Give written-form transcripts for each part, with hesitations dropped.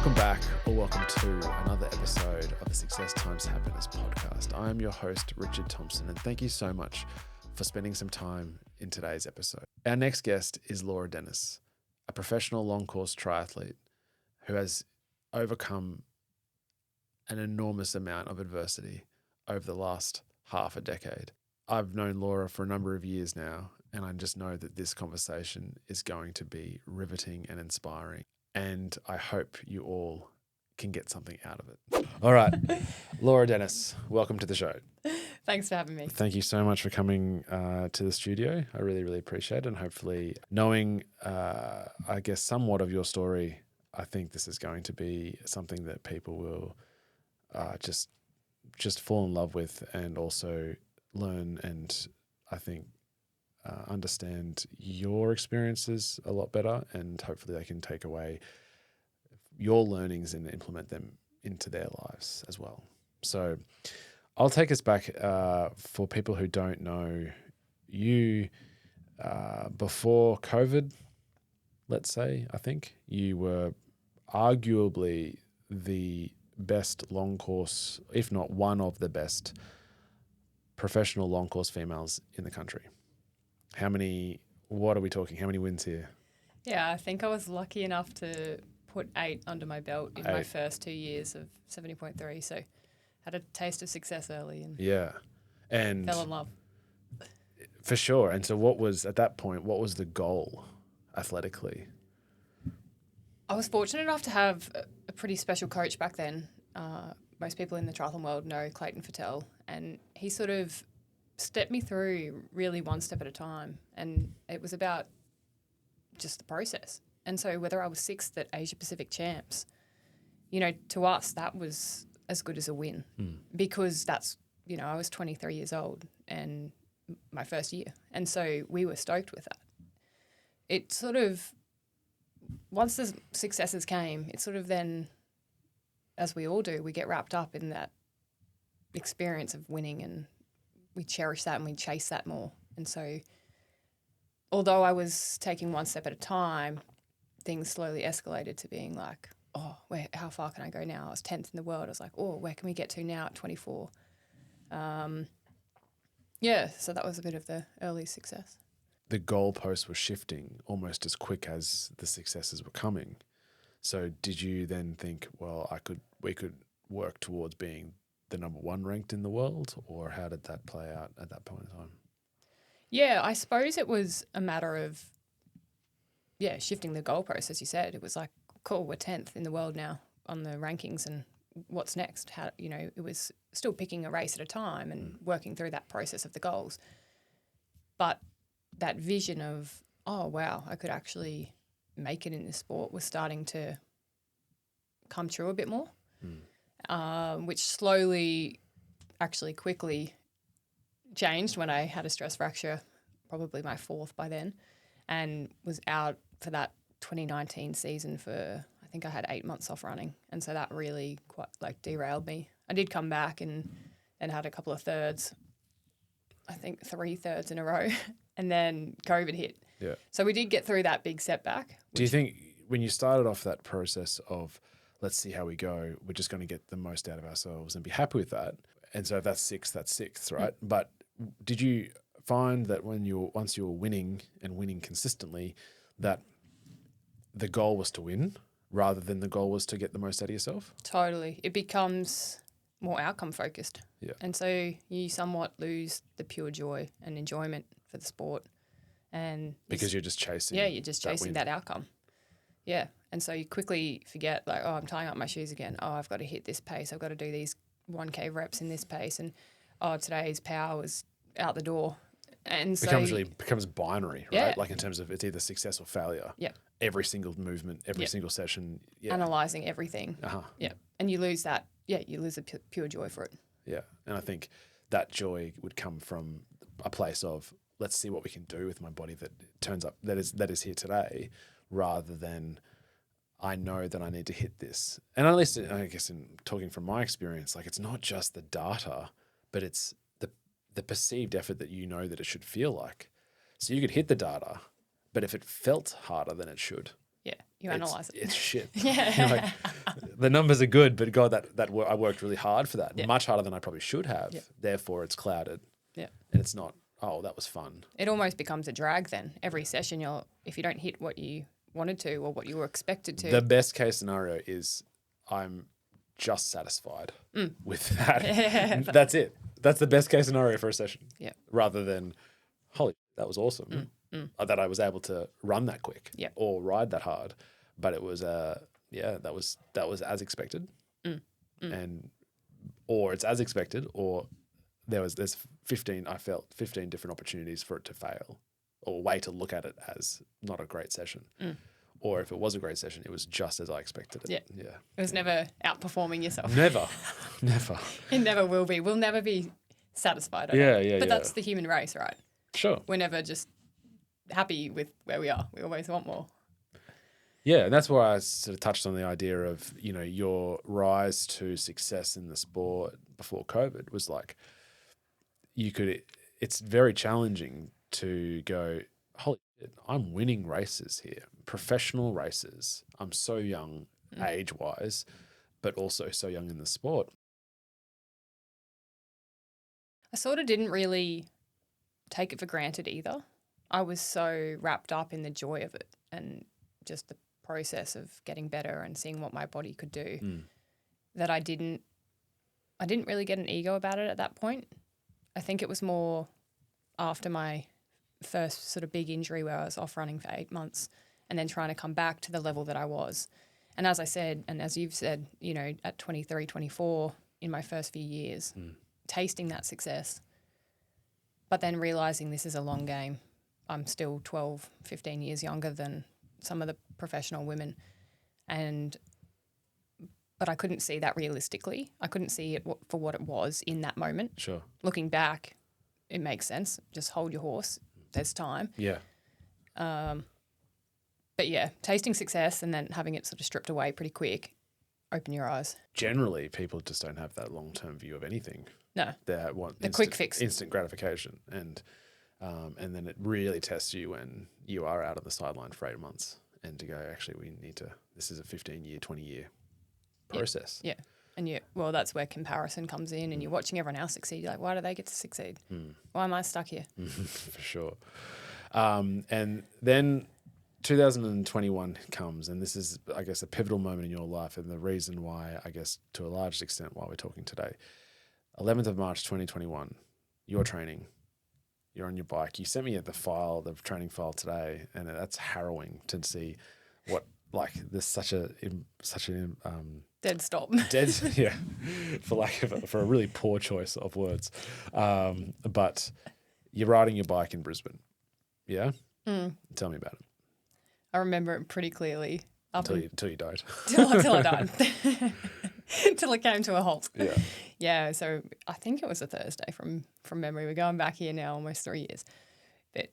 Welcome back, or welcome to another episode of the Success Times Happiness podcast. I am your host, Richard Thompson, and thank you so much for spending some time in today's episode. Our next guest is Laura Dennis, a professional long course triathlete who has overcome an enormous amount of adversity over the last half a decade. I've known Laura for a number of years now, and I just know that this conversation is going to be riveting and inspiring. And I hope you all can get something out of it. All right. Laura Dennis, welcome to the show. Thanks for having me. Thank you so much for coming to the studio. I really, really appreciate it. And hopefully knowing, I guess, somewhat of your story, I think this is going to be something that people will just fall in love with and also learn and I think understand your experiences a lot better, and hopefully they can take away your learnings and implement them into their lives as well. So I'll take us back for people who don't know you. Before COVID, let's say, I think you were arguably the best long course, if not one of the best professional long course females in the country. What are we talking? How many wins here? Yeah, I think I was lucky enough to put 8 under my belt in my first 2 years of 70.3. So had a taste of success early and and fell in love. For sure. And so what was the goal athletically? I was fortunate enough to have a pretty special coach back then. Most people in the triathlon world know Clayton Fattel, and he sort of stepped me through really one step at a time, and it was about just the process. And so whether I was 6th at Asia Pacific Champs, to us that was as good as a win because that's, I was 23 years old and my first year. And so we were stoked with that. It sort of, once the successes came, it sort of then, as we all do, we get wrapped up in that experience of winning and we cherish that and we chase that more. And so although I was taking one step at a time, things slowly escalated to being like, how far can I go now? I was 10th in the world. I was like, where can we get to now at 24? So that was a bit of the early success. The goalposts were shifting almost as quick as the successes were coming. So did you then think, we could work towards being the number 1 ranked in the world, or how did that play out at that point in time? Yeah, I suppose it was a matter of, shifting the goalposts, as you said. It was like, cool, we're 10th in the world now on the rankings, and what's next? It was still picking a race at a time and working through that process of the goals. But that vision of, I could actually make it in this sport was starting to come true a bit more. Which slowly, actually quickly changed when I had a stress fracture, probably my 4th by then, and was out for that 2019 season for, I think I had 8 months off running. And so that really quite derailed me. I did come back and had a couple of thirds, I think 3 thirds in a row, and then COVID hit. Yeah. So we did get through that big setback. Do you think when you started off that process of, let's see how we go, we're just going to get the most out of ourselves and be happy with that. And so if that's 6th, that's 6th, right? But did you find that once you were winning and winning consistently, that the goal was to win rather than the goal was to get the most out of yourself? Totally. It becomes more outcome focused. Yeah. And so you somewhat lose the pure joy and enjoyment for the sport. And because you're just chasing. Yeah, you're just chasing that outcome. Yeah. And so you quickly forget, I'm tying up my shoes again. I've got to hit this pace. I've got to do these 1K reps in this pace. And, today's power was out the door. And becomes binary, right? Yeah. Like in terms of it's either success or failure. Yeah. Every single movement, every single session. Yeah. Analysing everything. Yeah. And you lose that. Yeah, you lose the pure joy for it. Yeah. And I think that joy would come from a place of, let's see what we can do with my body that turns up, that is here today, rather than I know that I need to hit this. And at least, I guess in talking from my experience, it's not just the data, but it's the perceived effort that that it should feel like. So you could hit the data, but if it felt harder than it should, analyze it. It's shit. Yeah. Like, the numbers are good, but God, I worked really hard for that, Yeah. much harder than I probably should have. Yeah. Therefore, it's clouded. Yeah. And it's not, oh, that was fun. It almost becomes a drag then. Every session, if you don't hit what you wanted to or what you were expected to. The best case scenario is I'm just satisfied with that. That's it. That's the best case scenario for a session. Yeah. Rather than, holy, that was awesome. That I was able to run that quick or ride that hard. But it was, that was as expected. And, or it's as expected, or there's 15 different opportunities for it to fail, or a way to look at it as not a great session. Or if it was a great session, it was just as I expected it. Yeah. It was never outperforming yourself. Never. It never will be. We'll never be satisfied. But that's the human race, right? Sure. We're never just happy with where we are. We always want more. Yeah, and that's why I sort of touched on the idea of, your rise to success in the sport before COVID was like, it's very challenging to go, holy shit, I'm winning races here, professional races. I'm so young age-wise, but also so young in the sport. I sort of didn't really take it for granted either. I was so wrapped up in the joy of it and just the process of getting better and seeing what my body could do that I didn't really get an ego about it at that point. I think it was more after my first sort of big injury where I was off running for 8 months and then trying to come back to the level that I was. And as I said, and as you've said, at 23, 24, in my first few years, tasting that success, but then realising this is a long game. I'm still 12, 15 years younger than some of the professional women. But I couldn't see that realistically. I couldn't see it for what it was in that moment. Sure. Looking back, it makes sense. Just hold your horse. There's time. Yeah. But yeah, tasting success and then having it sort of stripped away pretty quick, open your eyes. Generally, people just don't have that long-term view of anything. No. They want quick fix. Instant gratification. And then it really tests you when you are out on the sideline for 8 months and to go, actually, this is a 15-year, 20-year process. Yeah. And that's where comparison comes in and you're watching everyone else succeed. You're like, why do they get to succeed? Why am I stuck here? For sure. And then 2021 comes, and this is, I guess, a pivotal moment in your life and the reason why, I guess, to a large extent, why we're talking today. 11th of March, 2021, you're training. You're on your bike. You sent me the training file today, and that's harrowing to see what, like, there's such a dead stop. Yeah, for a really poor choice of words. But you're riding your bike in Brisbane. Yeah? Tell me about it. I remember it pretty clearly. Until you died. Till I died. Till it came to a halt. Yeah. Yeah, so I think it was a Thursday from memory. We're going back here now almost 3 years. But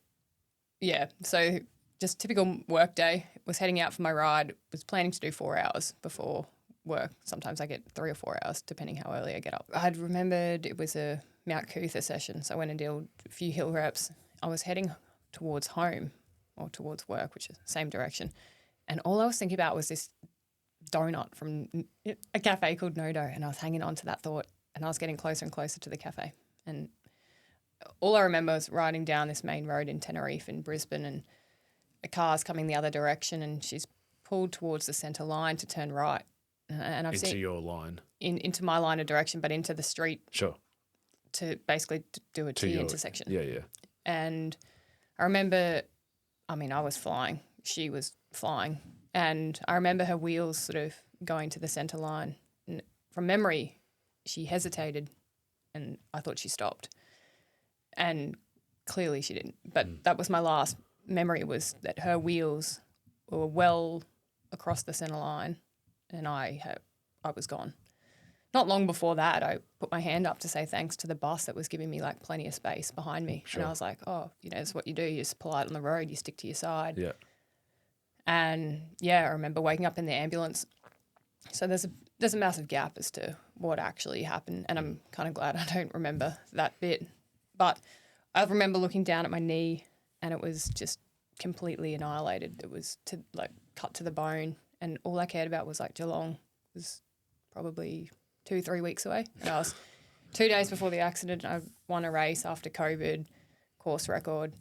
yeah, so just typical work day. Was heading out for my ride. Was planning to do 4 hours before work. Sometimes I get 3 or 4 hours depending how early I get up. I'd remembered it was a Mount Cootha session, so I went and did a few hill reps. I was heading towards home or towards work, which is the same direction. And all I was thinking about was this donut from a cafe called Nodo, and I was hanging on to that thought, and I was getting closer and closer to the cafe. And all I remember was riding down this main road in Tenerife in Brisbane, and a car's coming the other direction, and she's pulled towards the centre line to turn right. And I've seen your line. Into my line of direction, but into the street. Sure. To basically do a T intersection. Yeah. And I remember, I was flying. She was flying. And I remember her wheels sort of going to the centre line. And from memory, she hesitated and I thought she stopped. And clearly she didn't. But that was my last memory, was that her wheels were well across the centre line and I was gone. Not long before that, I put my hand up to say thanks to the bus that was giving me like plenty of space behind me. Sure. And I was like, oh, it's what you do. You just pull out on the road, you stick to your side. Yeah. And yeah, I remember waking up in the ambulance. So there's a massive gap as to what actually happened. And I'm kind of glad I don't remember that bit. But I remember looking down at my knee and it was just completely annihilated. It was to like cut to the bone, and all I cared about was like Geelong was probably 2-3 weeks away. And I was 2 days before the accident. I won a race after COVID, course record,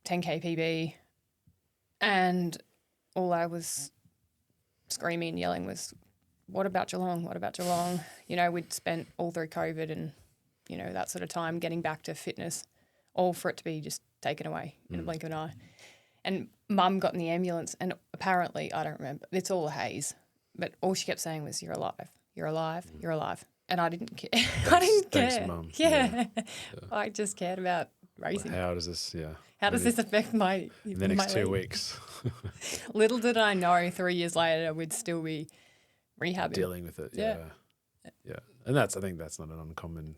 10K PB, and all I was screaming and yelling was, what about Geelong? What about Geelong? You know, we'd spent all through COVID and, you know, that sort of time getting back to fitness, all for it to be just taken away in a blink of an eye. And Mum got in the ambulance, and apparently, I don't remember, it's all a haze, but all she kept saying was, you're alive, you're alive, you're alive. And I didn't care. I didn't care. Thanks, Mum. Yeah. I just cared about racing. How does this, How does this affect my in the next 2 leg? weeks? Little did I know 3 years later we'd still be rehabbing. Dealing with it, Yeah. And I think that's not an uncommon.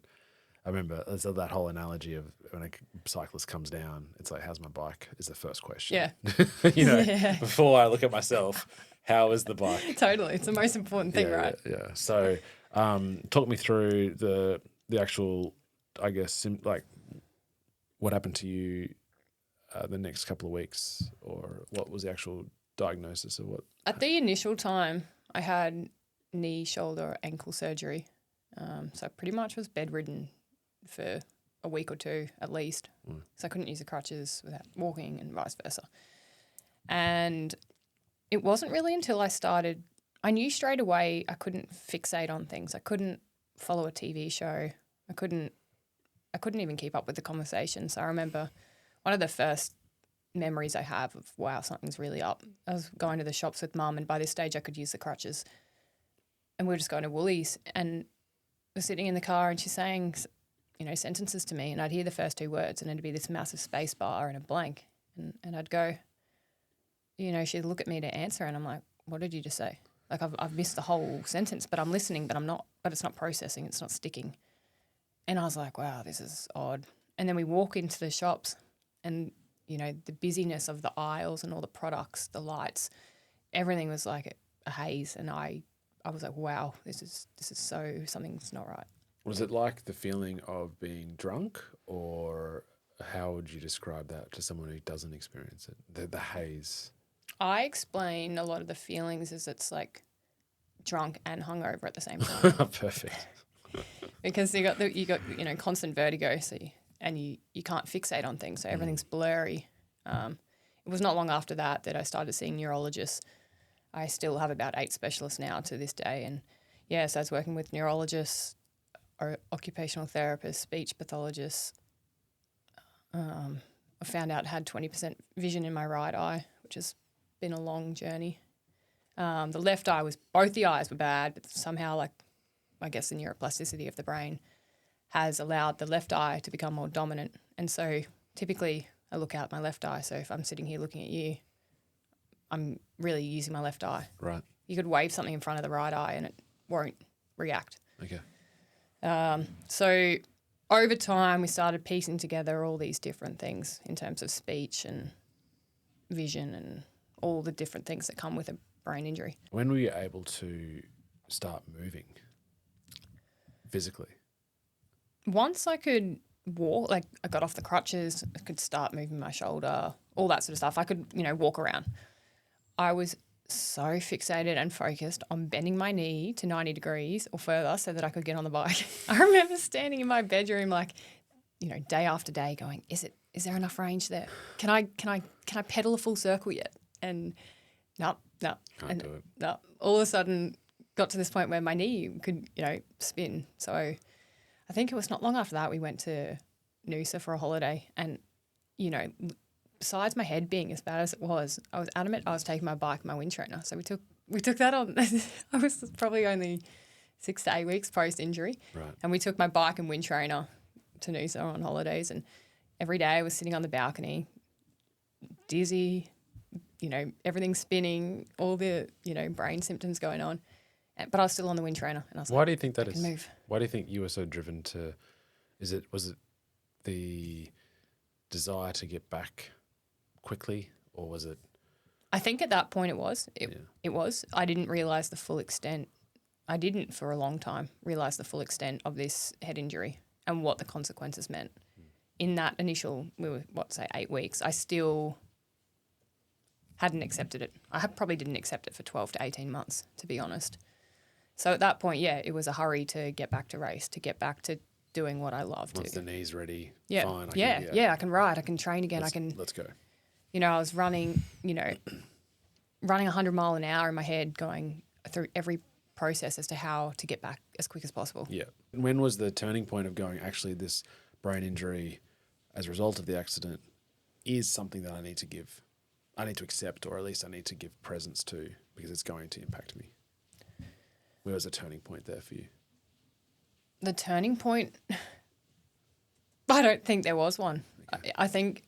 I remember there's that whole analogy of when a cyclist comes down, it's like, how's my bike is the first question. Yeah. Before I look at myself, how is the bike? Totally. It's the most important thing, right? Yeah. So talk me through the actual, I guess, what happened to you the next couple of weeks, or what was the actual diagnosis of what? At the initial time, I had knee, shoulder, ankle surgery. So I pretty much was bedridden for a week or two at least. So I couldn't use the crutches without walking and vice versa. And it wasn't really until I knew straight away I couldn't fixate on things. I couldn't follow a TV show. I couldn't even keep up with the conversation. So I remember one of the first memories I have of, wow, something's really up. I was going to the shops with Mum, and by this stage I could use the crutches. And we were just going to Woolies, and we're sitting in the car, and she's saying, sentences to me, and I'd hear the first 2 words, and it'd be this massive space bar and a blank. And I'd go, she'd look at me to answer, and I'm like, what did you just say? Like, I've missed the whole sentence, but I'm listening, but it's not processing, it's not sticking. And I was like, wow, this is odd. And then we walk into the shops, and, the busyness of the aisles and all the products, the lights, everything was like a haze. And I was like, wow, this is so, something's not right. Was it like the feeling of being drunk, or how would you describe that to someone who doesn't experience it, the haze? I explain a lot of the feelings as it's like drunk and hungover at the same time. Perfect. Because you got constant vertigo, so you can't fixate on things, so everything's blurry. It was not long after that I started seeing neurologists. I still have about 8 specialists now to this day, and so I was working with neurologists, or occupational therapists, speech pathologists. I found out I had 20% vision in my right eye, which has been a long journey. The left eye both the eyes were bad, but somehow, I guess the neuroplasticity of the brain has allowed the left eye to become more dominant. And so typically I look out my left eye. So if I'm sitting here looking at you, I'm really using my left eye. Right. You could wave something in front of the right eye and it won't react. Okay. So over time we started piecing together all these different things in terms of speech and vision and all the different things that come with a brain injury. When were you able to start moving physically? Once I could walk, I got off the crutches, I could start moving my shoulder, all that sort of stuff. I could, walk around. I was so fixated and focused on bending my knee to 90 degrees or further so that I could get on the bike. I remember standing in my bedroom day after day going, is there enough range there? Can I pedal a full circle yet? And no. Can't do it. No. All of a sudden got to this point where my knee could, spin. So I think it was not long after that we went to Noosa for a holiday, and, besides my head being as bad as it was, I was adamant I was taking my bike and my wind trainer. So we took that on. I was probably only 6 to 8 weeks post-injury. Right. And we took my bike and wind trainer to Noosa on holidays, and every day I was sitting on the balcony, dizzy, everything's spinning, all the, brain symptoms going on. But I was still on the wind trainer. And I was Why do you think that I is? can move. Why do you think you were so driven to, was it the desire to get back quickly, or was it? I think at that point it was. It was. I didn't realise the full extent. I didn't for a long time realise the full extent of this head injury and what the consequences meant. In that initial, 8 weeks, I still hadn't accepted it. Probably didn't accept it for 12 to 18 months, to be honest. So at that point, yeah, it was a hurry to get back to race, to get back to doing what I love. Once the knee's ready, yeah, fine. I can ride, I can train again. Let's go. You know, I was running 100 mile an hour in my head, going through every process as to how to get back as quick as possible. Yeah. When was the turning point of going, actually, this brain injury as a result of the accident is something that I need to accept, or at least I need to give presence to, because it's going to impact me? Where was the turning point there for you? The turning point, I don't think there was one. Okay. I think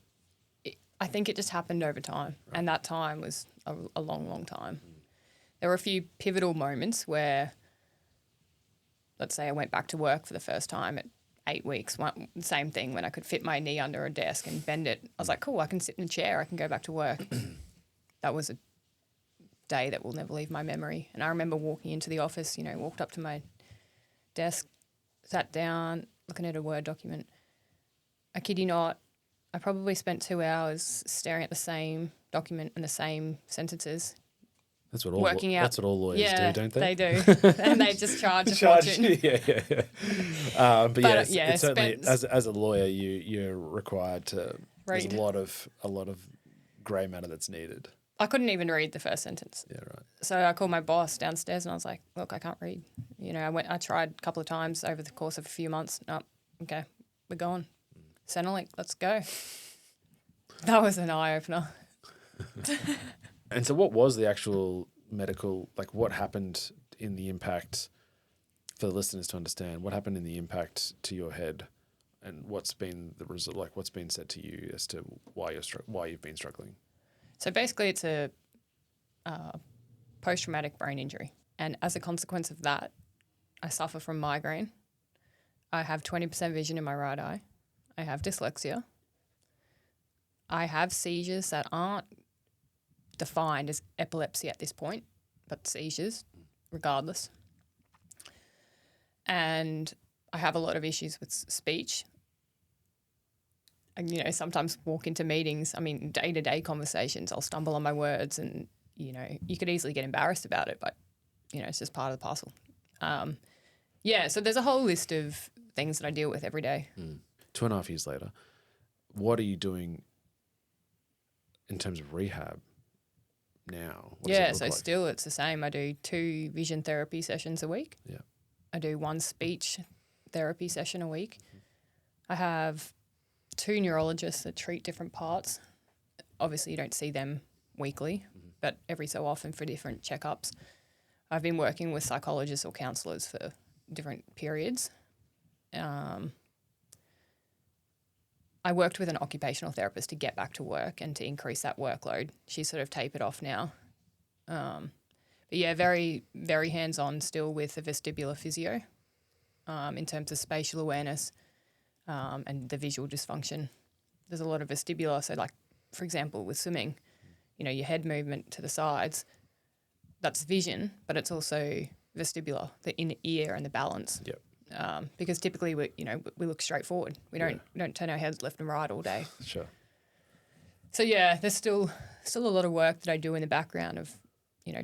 it just happened over time, right. And that time was a long, long time. There were a few pivotal moments where, let's say I went back to work for the first time at 8 weeks, same thing, when I could fit my knee under a desk and bend it. I was like, cool, I can sit in a chair, I can go back to work. That was a day that will never leave my memory. And I remember walking into the office, walked up to my desk, sat down, looking at a Word document. I kid you not, I probably spent 2 hours staring at the same document and the same sentences. That's what all lawyers do, don't they? They do, and they just charge a fortune. Yeah. But yes, it's certainly as a lawyer, you're required to read. There's a lot of grey matter that's needed. I couldn't even read the first sentence. Yeah, right. So I called my boss downstairs and I was like, "Look, I can't read." I tried a couple of times over the course of a few months. No, okay, we're going. Centrelink, let's go. That was an eye opener. And so what was the actual medical, what happened in the impact, for the listeners to understand, what happened in the impact to your head, and what's been the result, what's been said to you as to why you've been struggling? So basically it's a post-traumatic brain injury. And as a consequence of that, I suffer from migraine. I have 20% vision in my right eye. I have dyslexia. I have seizures that aren't defined as epilepsy at this point, but seizures regardless. And I have a lot of issues with speech. And, sometimes walk into meetings, day-to-day conversations, I'll stumble on my words and, you could easily get embarrassed about it, but, it's just part of the parcel. So there's a whole list of things that I deal with every day. 2.5 years later, what are you doing in terms of rehab now? Still it's the same. I do 2 vision therapy sessions a week. Yeah. I do 1 speech therapy session a week. I have 2 neurologists that treat different parts. Obviously, you don't see them weekly, but every so often for different checkups. I've been working with psychologists or counsellors for different periods. I worked with an occupational therapist to get back to work and to increase that workload. She's sort of tapered off now. Very, very hands-on still with the vestibular physio in terms of spatial awareness and the visual dysfunction. There's a lot of vestibular. So for example, with swimming, your head movement to the sides, that's vision, but it's also vestibular, the inner ear and the balance. Yep. Because typically we look straight forward. We don't turn our heads left and right all day. Sure. So there's still a lot of work that I do in the background of,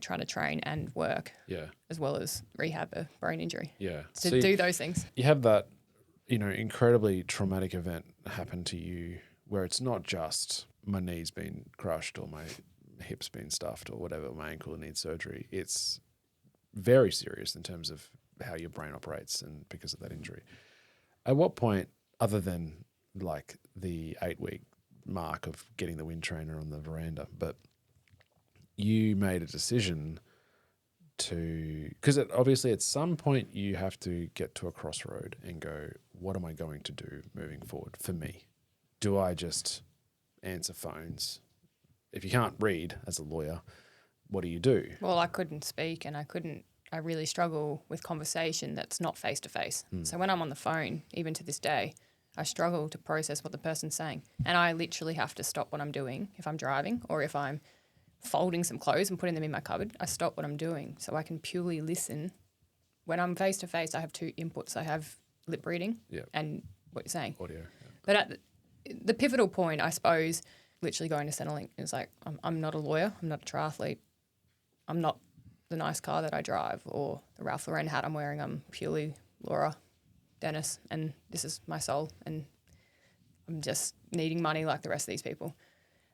trying to train and work. Yeah. As well as rehab a brain injury. Yeah. To do those things. You have that, incredibly traumatic event happen to you where it's not just my knee's been crushed or my hip's been stuffed or whatever, my ankle needs surgery. It's very serious in terms of how your brain operates and because of that injury. At what point, other than the 8-week mark of getting the wind trainer on the veranda, but you made a decision because obviously at some point you have to get to a crossroad and go, what am I going to do moving forward for me? Do I just answer phones? If you can't read as a lawyer, what do you do? Well, I couldn't speak and I really struggle with conversation that's not face-to-face. So when I'm on the phone, even to this day, I struggle to process what the person's saying. And I literally have to stop what I'm doing if I'm driving or if I'm folding some clothes and putting them in my cupboard. I stop what I'm doing so I can purely listen. When I'm face-to-face, I have 2 inputs. I have lip reading and what you're saying. Audio. Yeah. But at the pivotal point, I suppose, literally going to Centrelink. It was like, I'm not a lawyer. I'm not a triathlete. I'm not the nice car that I drive or the Ralph Lauren hat I'm wearing. I'm purely Laura Dennis, and this is my soul, and I'm just needing money like the rest of these people.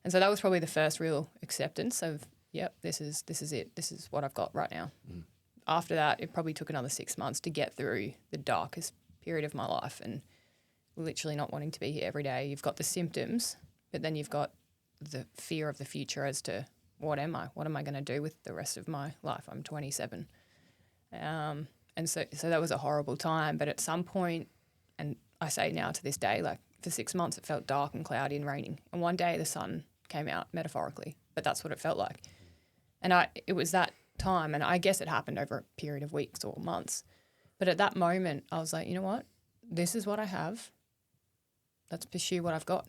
And so that was probably the first real acceptance of, yep, this is it. This is what I've got right now. Mm. After that, it probably took another 6 months to get through the darkest period of my life and literally not wanting to be here every day. You've got the symptoms, but then you've got the fear of the future as to what am I? What am I going to do with the rest of my life? I'm 27. And so that was a horrible time. But at some point, and I say now to this day, like for 6 months it felt dark and cloudy and raining. And one day the sun came out metaphorically, but that's what it felt like. And it was that time, and I guess it happened over a period of weeks or months. But at that moment, I was like, you know what? This is what I have. Let's pursue what I've got.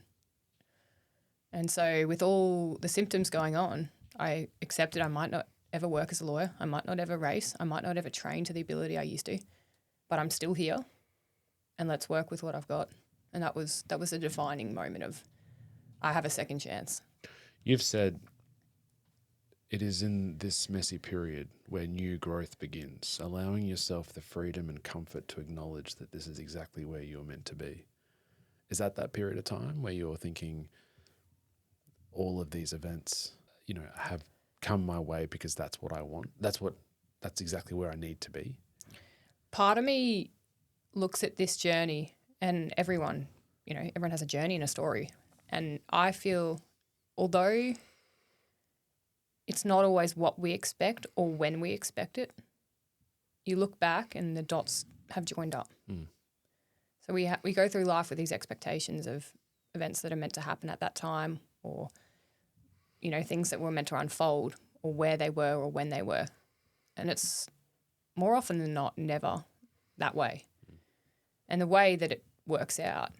And so with all the symptoms going on, I accepted I might not ever work as a lawyer. I might not ever race. I might not ever train to the ability I used to. But I'm still here, and let's work with what I've got. And that was a defining moment of I have a second chance. You've said it is in this messy period where new growth begins, allowing yourself the freedom and comfort to acknowledge that this is exactly where you're meant to be. Is that period of time where you're thinking all of these events, have come my way because that's what I want? That's exactly where I need to be? Part of me looks at this journey, and everyone has a journey and a story. And I feel, although it's not always what we expect or when we expect it, you look back and the dots have joined up. Mm. So we go through life with these expectations of events that are meant to happen at that time, or things that were meant to unfold, or where they were or when they were. And it's more often than not never that way. And the way that it works out,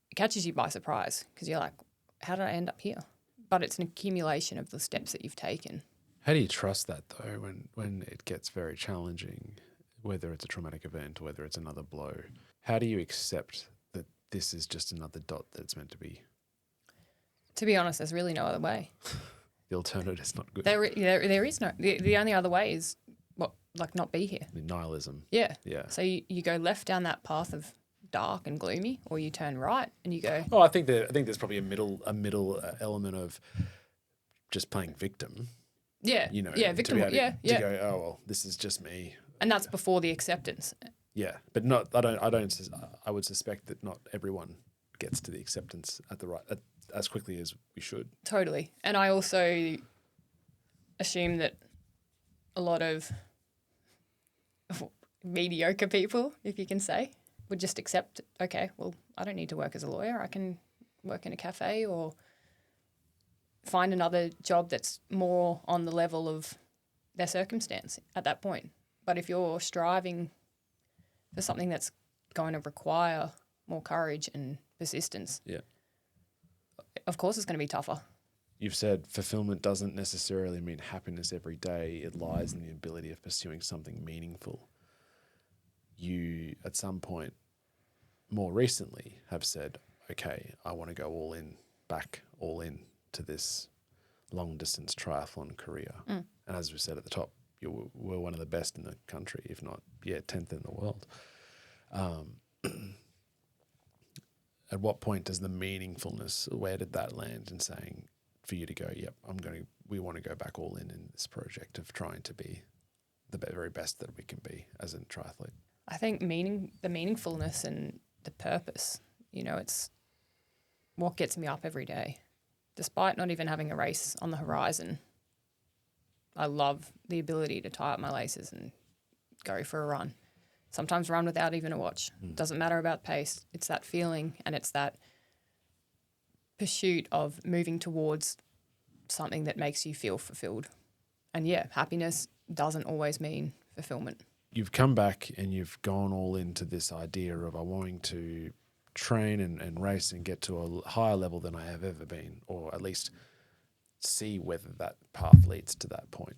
it catches you by surprise because you're like, how did I end up here? But it's an accumulation of the steps that you've taken. How do you trust that though when it gets very challenging, whether it's a traumatic event, whether it's another blow? How do you accept that this is just another dot that's meant to be? To be honest, there's really no other way. The alternative is not good. There is no. The only other way is not be here. Nihilism. Yeah. Yeah. So you go left down that path of dark and gloomy, or you turn right and you go. Oh, I think there's probably a middle element of just playing victim. Yeah. Victim. To go, oh well, this is just me. And that's before the acceptance. Yeah, but not. I would suspect that not everyone gets to the acceptance as quickly as we should. Totally. And I also assume that a lot of mediocre people, if you can say, would just accept, okay, well, I don't need to work as a lawyer. I can work in a cafe or find another job that's more on the level of their circumstance at that point. But if you're striving for something that's going to require more courage and persistence, of course it's going to be tougher. You've said fulfillment doesn't necessarily mean happiness every day. It lies in the ability of pursuing something meaningful. You, at some point, more recently, have said, okay, I want to go back all in to this long-distance triathlon career. Mm. And as we said at the top, you were one of the best in the country, if not, 10th in the world. At what point does the meaningfulness, where did that land in saying, for you to go, yep, we want to go back all in this project of trying to be the very best that we can be as a triathlete? I think the meaningfulness and the purpose, it's what gets me up every day. Despite not even having a race on the horizon, I love the ability to tie up my laces and go for a run. Sometimes run without even a watch. It doesn't matter about pace. It's that feeling, and it's that pursuit of moving towards something that makes you feel fulfilled. And happiness doesn't always mean fulfillment. You've come back and you've gone all into this idea of I wanting to train and race and get to a higher level than I have ever been, or at least see whether that path leads to that point.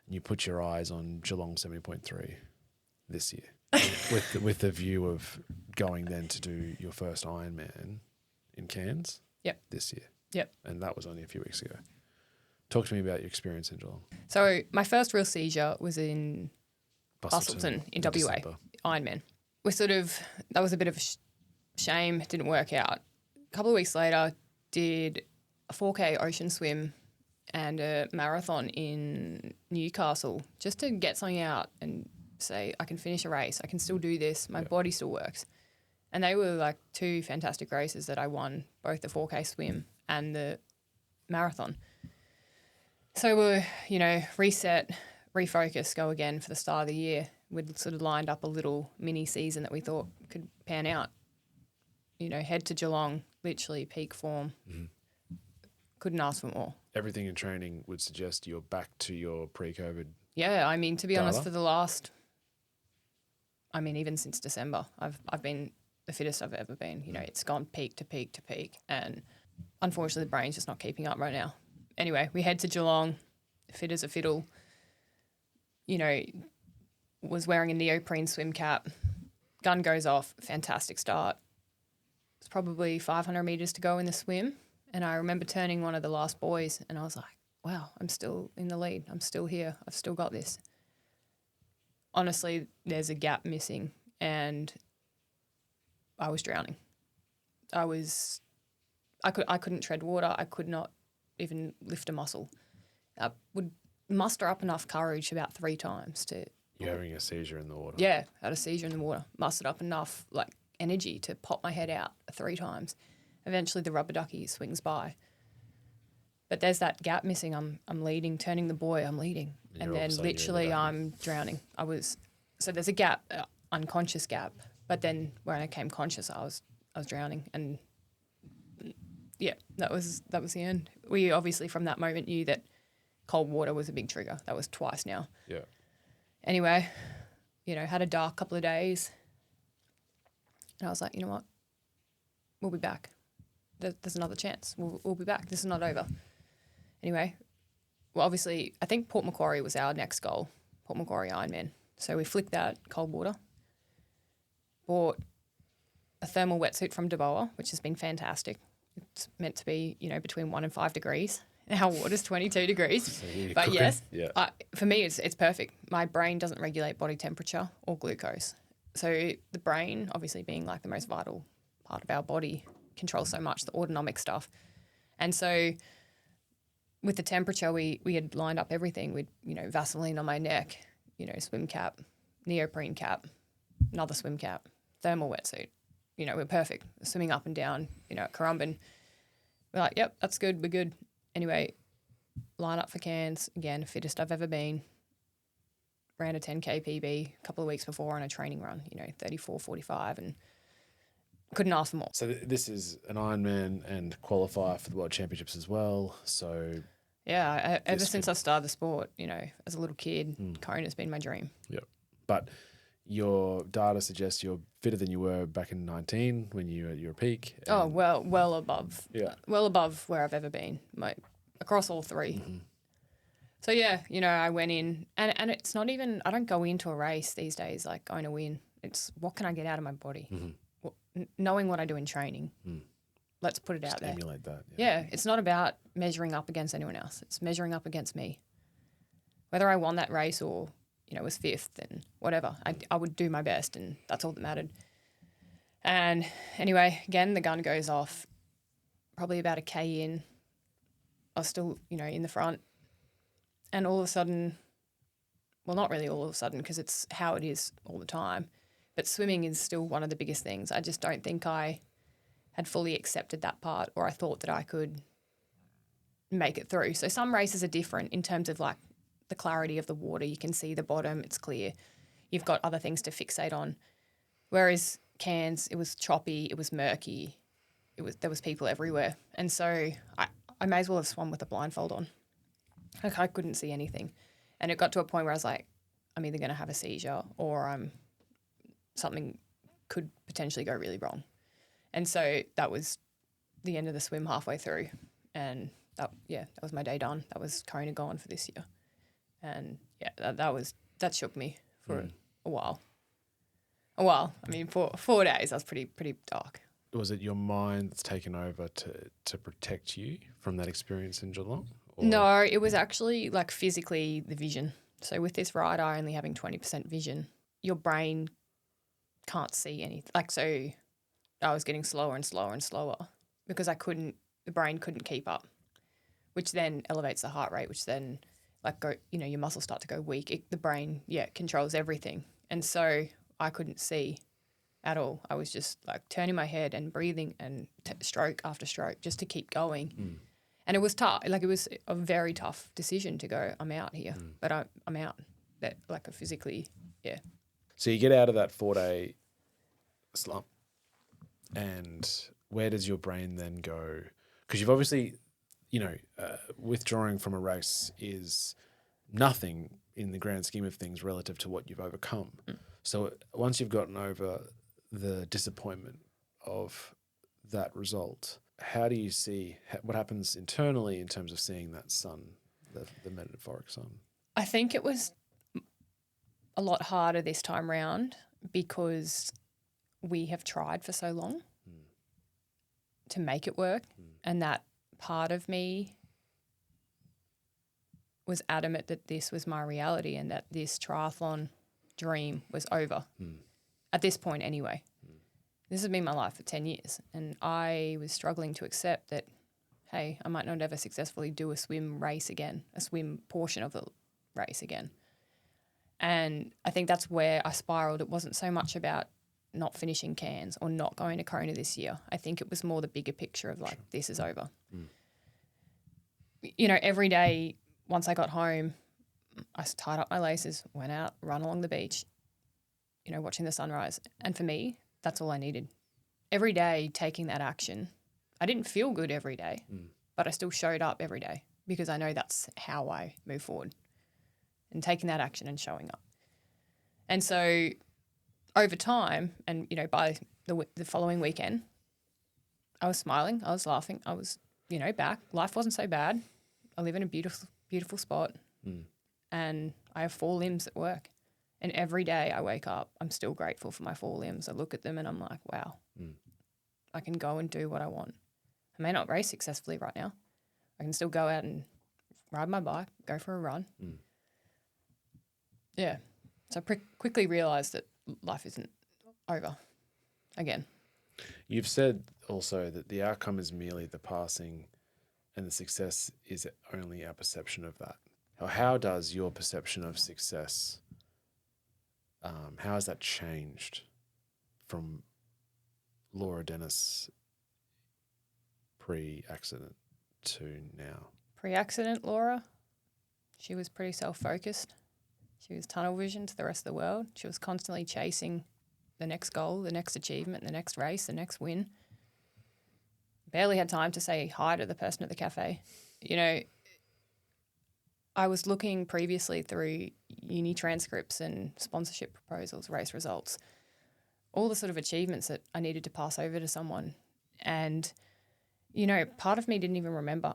And you put your eyes on Geelong 70.3 this year with the view of going then to do your first Ironman in Cairns this year. Yep. And that was only a few weeks ago. Talk to me about your experience in Geelong. So my first real seizure was in Bustleton in WA, December. Ironman. That was a bit of a shame. It didn't work out. A couple of weeks later, did a 4K ocean swim and a marathon in Newcastle just to get something out and say, I can finish a race. I can still do this. My body still works. And they were like 2 fantastic races that I won, both the 4K swim and the marathon. So we're, reset, refocus, go again for the start of the year. We'd sort of lined up a little mini season that we thought could pan out. Head to Geelong, literally peak form. Mm-hmm. Couldn't ask for more. Everything in training would suggest you're back to your pre-COVID. Yeah, I mean, to be honest, data. for the last, even since December, I've been the fittest I've ever been. It's gone peak to peak to peak, and unfortunately, the brain's just not keeping up right now. Anyway, we head to Geelong, fit as a fiddle. Was wearing a neoprene swim cap. Gun goes off, fantastic start. It's probably 500 metres to go in the swim. And I remember turning one of the last boys and I was like, wow, I'm still in the lead. I'm still here. I've still got this. Honestly, there's a gap missing and I was drowning. I couldn't tread water. I could not even lift a muscle. I would muster up enough courage about 3 times to... You're having a seizure in the water. Yeah, had a seizure in the water. Mustered up enough energy to pop my head out 3 times. Eventually the rubber ducky swings by. But there's that gap missing. I'm leading, turning the buoy, I'm leading. And then literally I'm drowning. So there's a gap, unconscious gap. But then when I came conscious, I was drowning. And yeah, that was the end. We obviously from that moment knew that cold water was a big trigger. That was twice now. Yeah. Anyway, had a dark couple of days. And I was like, you know what? We'll be back. There's another chance. We'll be back. This is not over. Anyway, well, obviously, I think Port Macquarie was our next goal, Port Macquarie Ironman. So we flicked that, cold water. Bought a thermal wetsuit from DeBoa, which has been fantastic. It's meant to be, between 1 and 5 degrees. Our water's 22 degrees. So but cooking. yes, Yeah. for me, it's perfect. My brain doesn't regulate body temperature or glucose. So the brain, obviously being like the most vital part of our body, controls so much, the autonomic stuff. And so with the temperature, we had lined up everything. We'd, Vaseline on my neck, swim cap, neoprene cap, another swim cap, thermal wetsuit. We're perfect. Swimming up and down, at Currumbin. We're like, yep, that's good. We're good. Anyway, line up for Cairns. Again, fittest I've ever been. Ran a 10K PB a couple of weeks before on a training run, 34:45, and couldn't ask for more. So this is an Ironman and qualifier for the World Championships as well. So yeah, ever since I started the sport, as a little kid, Kona's been my dream. Yeah, but your data suggests you're fitter than you were back in 19 when you were at your peak. Oh, well above. Yeah. Well above where I've ever been, across all 3. Mm-hmm. So yeah, I went in and it's not even, I don't go into a race these days like going to win. It's what can I get out of my body? Mm-hmm. Knowing what I do in training. Let's put it out there. Emulate that. Yeah, it's not about measuring up against anyone else. It's measuring up against me. Whether I won that race or, was 5th and whatever, I would do my best and that's all that mattered. And anyway, again, the gun goes off probably about a K in. I was still, in the front. And all of a sudden, well, not really all of a sudden because it's how it is all the time, but swimming is still one of the biggest things. I just don't think I had fully accepted that part or I thought that I could make it through. So some races are different in terms of like the clarity of the water. You can see the bottom, it's clear. You've got other things to fixate on. Whereas Cairns, it was choppy, it was murky, there was people everywhere. And so I may as well have swum with a blindfold on. Like I couldn't see anything. And it got to a point where I was like, I'm either going to have a seizure or something could potentially go really wrong. And so that was the end of the swim halfway through. And that was my day done. That was Kona gone for this year. And yeah, that shook me for a while. I mean, for 4 days, I was pretty dark. was it your mind that's taken over to protect you from that experience in Geelong? Or? No, it was actually like physically the vision. So with this right eye only having 20% vision, your brain can't see anything. Like, so I was getting slower and slower and slower because the brain couldn't keep up, which then elevates the heart rate, which then your muscles start to go weak. The brain, controls everything. And so I couldn't see at all. I was just like turning my head and breathing and stroke after stroke just to keep going. Mm. And it was tough. Like, it was a very tough decision to go, I'm out here. But I'm out. That, like, physically, yeah. So you get out of that 4-day slump, and where does your brain then go? Because you've obviously, withdrawing from a race is nothing in the grand scheme of things relative to what you've overcome. So once you've gotten over the disappointment of that result, how do you see what happens internally in terms of seeing that sun, the metaphoric sun? I think it was a lot harder this time round because we have tried for so long to make it work, and that part of me was adamant that this was my reality and that this triathlon dream was over. At this point anyway. This has been my life for 10 years, and I was struggling to accept that, hey, I might not ever successfully do a swim race again, a swim portion of the race again. And I think that's where I spiraled. It wasn't so much about not finishing Cairns or not going to Kona this year. I think it was more the bigger picture of like, this is over. Every day once I got home, I tied up my laces, went out, run along the beach, watching the sunrise. And for me, that's all I needed. Every day taking that action. I didn't feel good every day, but I still showed up every day because I know that's how I move forward, and taking that action and showing up. And so over time, and, by the following weekend, I was smiling, I was laughing, I was, back. Life wasn't so bad. I live in a beautiful, beautiful spot, and I have 4 limbs at work. And every day I wake up, I'm still grateful for my 4 limbs. I look at them and I'm like, wow, I can go and do what I want. I may not race successfully right now. I can still go out and ride my bike, go for a run. Yeah. So I quickly realised that life isn't over again. You've said also that the outcome is merely the passing and the success is only our perception of that. How does your perception of success, how has that changed from Laura Dennis pre-accident to now? Pre-accident, Laura, she was pretty self-focused. She was tunnel vision to the rest of the world. She was constantly chasing the next goal, the next achievement, the next race, the next win. Barely had time to say hi to the person at the cafe. I was looking previously through uni transcripts and sponsorship proposals, race results, all the sort of achievements that I needed to pass over to someone. And, part of me didn't even remember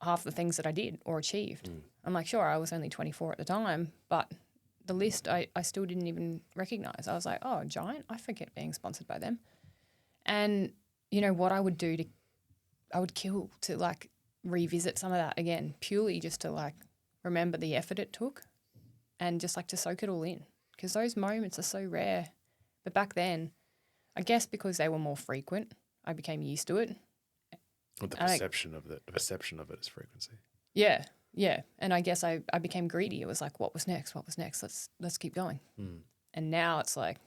half the things that I did or achieved. I'm like, sure, I was only 24 at the time, but the list I still didn't even recognise. I was like, oh, Giant, I forget being sponsored by them. And, what I would do I would kill to like revisit some of that again, purely just to like remember the effort it took and just like to soak it all in, because those moments are so rare. But back then, I guess because they were more frequent, I became used to it. Well, the perception of it is frequency. Yeah, yeah. And I guess I became greedy. It was like, what was next? What was next? Let's keep going. And now it's like,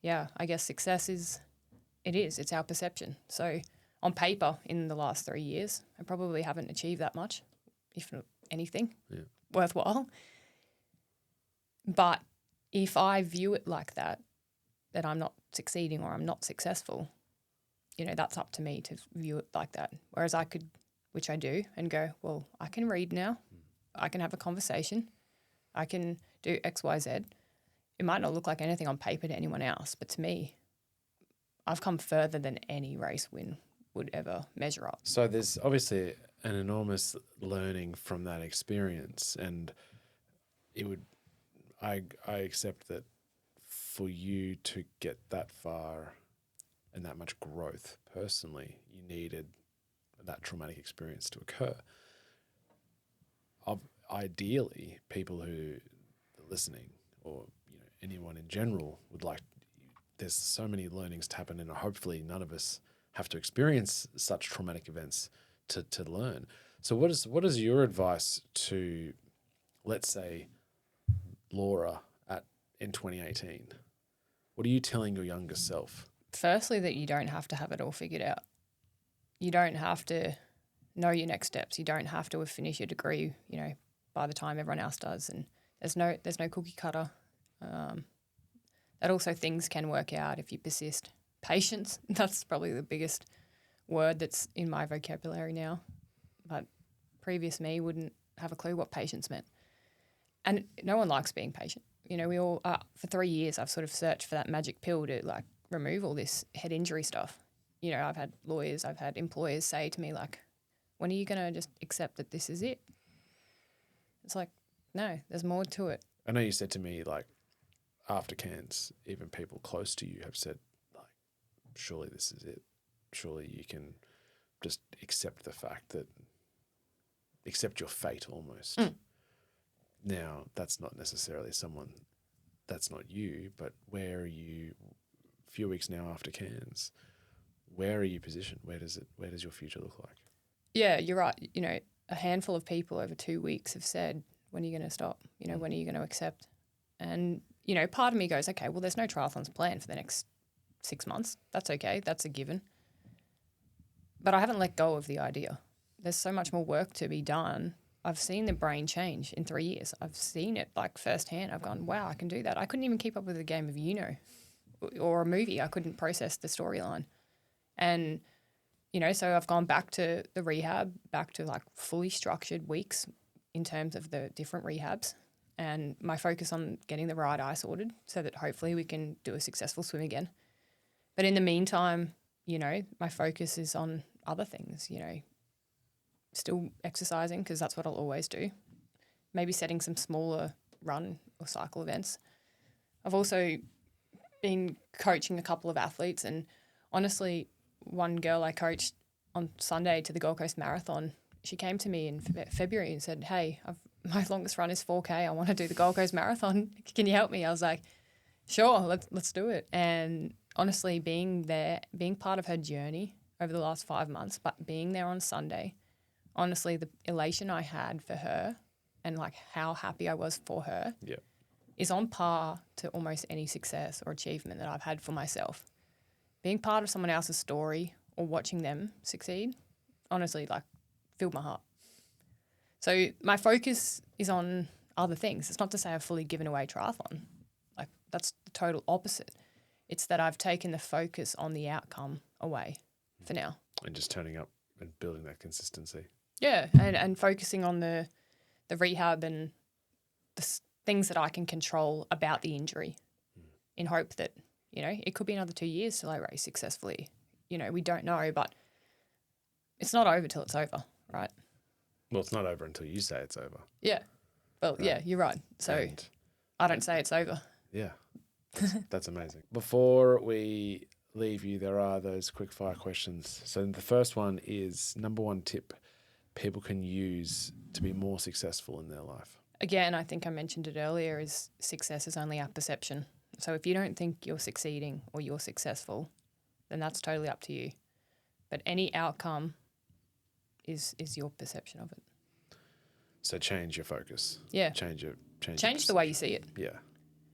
yeah, I guess success it's our perception. So on paper, in the last 3 years, I probably haven't achieved that much, if not anything worthwhile. But if I view it like that I'm not succeeding or I'm not successful, that's up to me to view it like that. Whereas I could, which I do, and go, well, I can read now. I can have a conversation. I can do X, Y, Z. It might not look like anything on paper to anyone else, but to me, I've come further than any race win would ever measure up. So there's obviously an enormous learning from that experience, and I accept that for you to get that far and that much growth personally, you needed that traumatic experience to occur. Ideally, people who are listening, or anyone in general, would like. There's so many learnings to happen, and hopefully, none of us have to experience such traumatic events to learn. So, what is your advice to, let's say, Laura in 2018? What are you telling your younger self? Firstly, that you don't have to have it all figured out. You don't have to know your next steps. You don't have to have finished your degree, by the time everyone else does. And there's no cookie cutter. That also, things can work out if you persist. Patience, that's probably the biggest word that's in my vocabulary now. But previous me wouldn't have a clue what patience meant. And no one likes being patient. We all, for 3 years, I've sort of searched for that magic pill to remove all this head injury stuff. I've had lawyers, I've had employers say to me, when are you going to just accept that this is it? It's no, there's more to it. I know you said to me, after Cairns, even people close to you have said, surely this is it. Surely you can just accept the fact that, accept your fate almost. Now, that's not necessarily that's not you, but where are you a few weeks now after Cairns? Where are you positioned? Where does your future look like? Yeah, you're right. A handful of people over 2 weeks have said, when are you going to stop? When are you going to accept? And, part of me goes, okay, well, there's no triathlons planned for the next 6 months. That's okay. That's a given. But I haven't let go of the idea. There's so much more work to be done. I've seen the brain change in 3 years. I've seen it firsthand. I've gone, wow, I can do that. I couldn't even keep up with a game of or a movie. I couldn't process the storyline. And, so I've gone back to the rehab, back to fully structured weeks in terms of the different rehabs, and my focus on getting the right eye sorted so that hopefully we can do a successful swim again. But in the meantime, my focus is on other things, still exercising because that's what I'll always do. Maybe setting some smaller run or cycle events. I've also been coaching a couple of athletes, and honestly, one girl I coached on Sunday to the Gold Coast Marathon, she came to me in February and said, hey, my longest run is 4K. I want to do the Gold Coast Marathon. Can you help me? I was like, sure, let's do it. And honestly, being there, being part of her journey over the last 5 months, but being there on Sunday, honestly, the elation I had for her and how happy I was for her is on par to almost any success or achievement that I've had for myself. Being part of someone else's story or watching them succeed, honestly, filled my heart. So my focus is on other things. It's not to say I've fully given away triathlon. That's the total opposite. It's that I've taken the focus on the outcome away for now. And just turning up and building that consistency. Yeah, and focusing on the rehab and the things that I can control about the injury in hope that, it could be another 2 years till I race successfully. We don't know, but it's not over till it's over, right? Well, it's not over until you say it's over. Yeah. Well, right. Yeah, you're right. So I don't say it's over. Yeah. That's amazing. Before we leave you, there are those quick fire questions. So the first one is, number one tip people can use to be more successful in their life. Again, I think I mentioned it earlier, is success is only our perception. So if you don't think you're succeeding or you're successful, then that's totally up to you. But any outcome is your perception of it. So change your focus. Yeah. Change the way you see it. Yeah.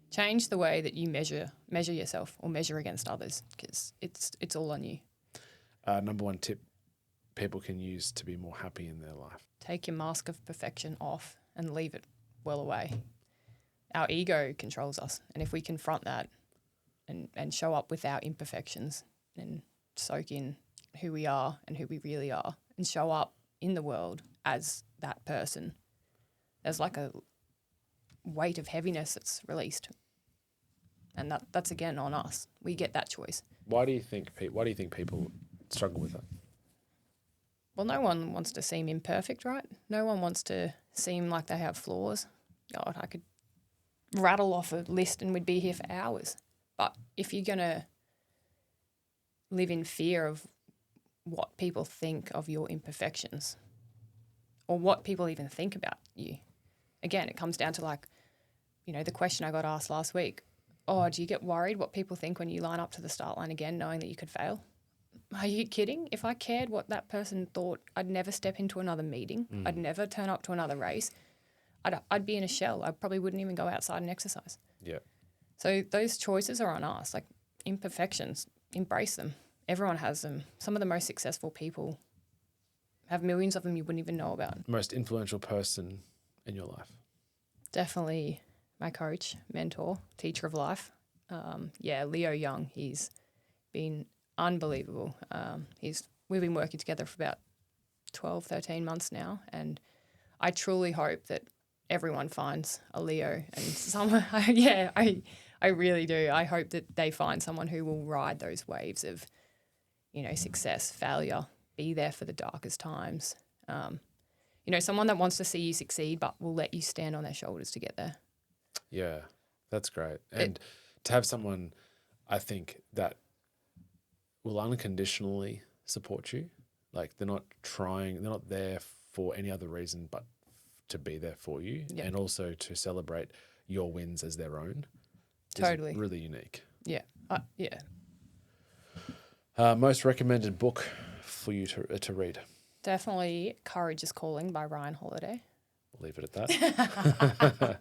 Change the way that you measure yourself or measure against others, because it's all on you. Number one tip people can use to be more happy in their life. Take your mask of perfection off and leave it well away. Our ego controls us, and if we confront that and show up with our imperfections and soak in who we are and who we really are and show up in the world as that person, there's a weight of heaviness that's released. And that's again on us. We get that choice. Why do you think people struggle with that? Well, no one wants to seem imperfect, right? No one wants to seem like they have flaws. God, I could rattle off a list and we'd be here for hours. But if you're going to live in fear of what people think of your imperfections or what people even think about you. Again, it comes down to like, you know, the question I got asked last week. Oh, do you get worried what people think when you line up to the start line again, knowing that you could fail? Are you kidding? If I cared what that person thought, I'd never step into another meeting. I'd never turn up to another race. I'd be in a shell. I probably wouldn't even go outside and exercise. Yeah. So those choices are on us. Like imperfections, embrace them. Everyone has them. Some of the most successful people have millions of them you wouldn't even know about. Most influential person in your life? Definitely my coach, mentor, teacher of life. Leo Young. He's been unbelievable. We've been working together for about 12, 13 months now, and I truly hope that everyone finds a Leo and someone. I really do. I hope that they find someone who will ride those waves of, you know, success, failure, be there for the darkest times. You know, someone that wants to see you succeed but will let you stand on their shoulders to get there. Yeah, that's great. And to have someone, I think, that will unconditionally support you. Like they're not there for any other reason but to be there for you, and also to celebrate your wins as their own. Totally. Really unique. Yeah. Most recommended book for you to read? Definitely Courage is Calling by Ryan Holiday. We'll leave it at that.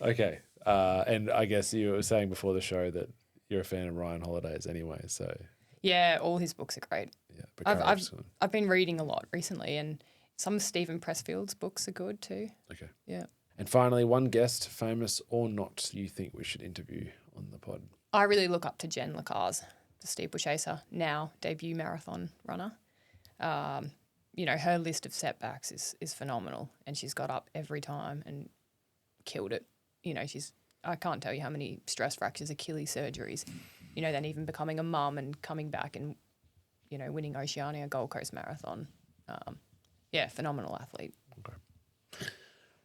Okay. And I guess you were saying before the show that you're a fan of Ryan Holiday's anyway, so. Yeah, all his books are great. Yeah, I've been reading a lot recently, and some of Stephen Pressfield's books are good too. Okay. Yeah. And finally, one guest, famous or not, you think we should interview on the pod? I really look up to Jen Lacars, the steeplechaser, now debut marathon runner. You know, her list of setbacks is phenomenal, and she's got up every time and killed it. You know, I can't tell you how many stress fractures, Achilles surgeries, you know, then even becoming a mum and coming back and, you know, winning Oceania Gold Coast Marathon. Phenomenal athlete. Okay.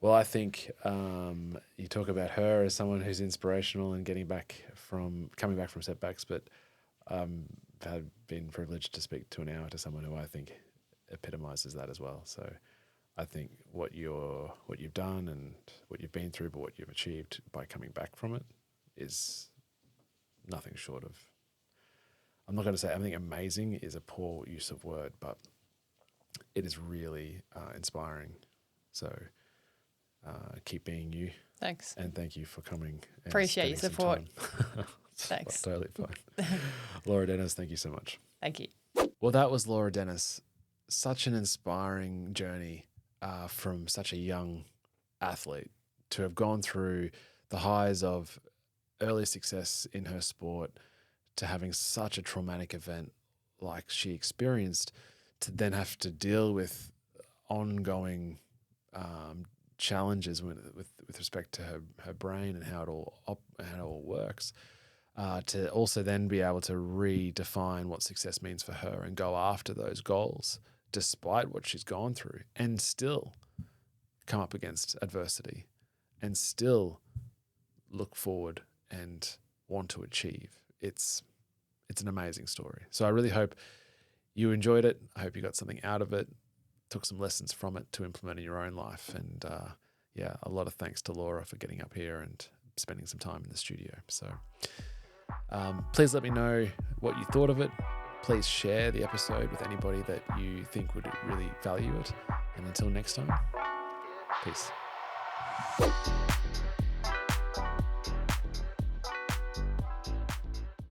Well, I think you talk about her as someone who's inspirational and coming back from setbacks, but I've been privileged to speak to an hour to someone who I think epitomizes that as well. So I think what you've done and what you've been through, but what you've achieved by coming back from it is nothing short of, I'm not going to say, I think amazing is a poor use of word, but it is really inspiring. So keep being you. Thanks. And thank you for coming. And appreciate your support. Thanks. Totally fine. Laura Dennis, thank you so much. Thank you. Well, that was Laura Dennis. Such an inspiring journey from such a young athlete to have gone through the highs of early success in her sport to having such a traumatic event like she experienced, to then have to deal with ongoing challenges with respect to her brain and how it all works, to also then be able to redefine what success means for her and go after those goals despite what she's gone through, and still come up against adversity and still look forward and want to achieve. It's an amazing story. So I really hope you enjoyed it. I hope you got something out of it, took some lessons from it to implement in your own life. And a lot of thanks to Laura for getting up here and spending some time in the studio. So please let me know what you thought of it. Please share the episode with anybody that you think would really value it. And until next time, peace.